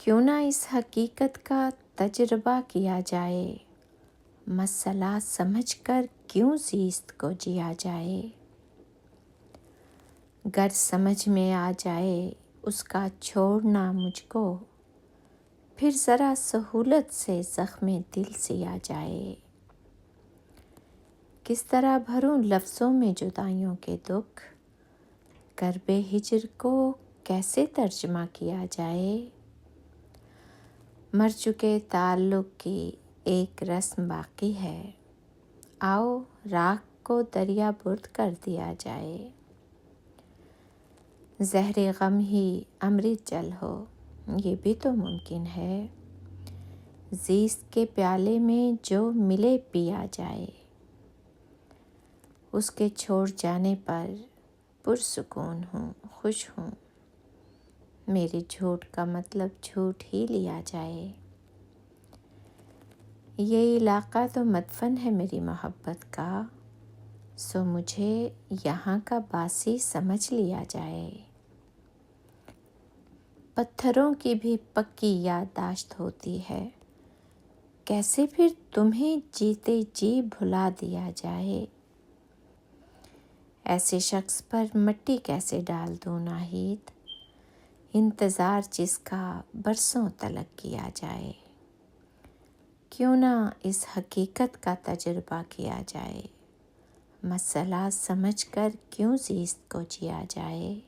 کیوں نہ اس حقیقت کا تجربہ کیا جائے، مسئلہ سمجھ کر کیوں زیست کو جیا جائے۔ گر سمجھ میں آ جائے اس کا چھوڑنا مجھ کو، پھر ذرا سہولت سے زخم دل سیا جائے۔ کس طرح بھروں لفظوں میں جدائیوں کے دکھ، کرب ہجر کو کیسے ترجمہ کیا جائے۔ مر چکے تعلق کی ایک رسم باقی ہے، آؤ راکھ کو دریا برد کر دیا جائے۔ زہر غم ہی امرت جل ہو، یہ بھی تو ممکن ہے۔ زیست کے پیالے میں جو ملے پیا جائے، اس کے چھوڑ جانے پر پرسکون ہوں، خوش ہوں۔ میرے جھوٹ کا مطلب جھوٹ ہی لیا جائے۔ یہ علاقہ تو مدفن ہے میری محبت کا، سو مجھے یہاں کا باسی سمجھ لیا جائے۔ پتھروں کی بھی پکی یادداشت ہوتی ہے، کیسے پھر تمہیں جیتے جی بھلا دیا جائے۔ ایسے شخص پر مٹی کیسے ڈال دوں ناہید، انتظار جس کا برسوں تلک کیا جائے۔ کیوں نہ اس حقیقت کا تجربہ کیا جائے، مسئلہ سمجھ کر کیوں زیست کو جیا جائے۔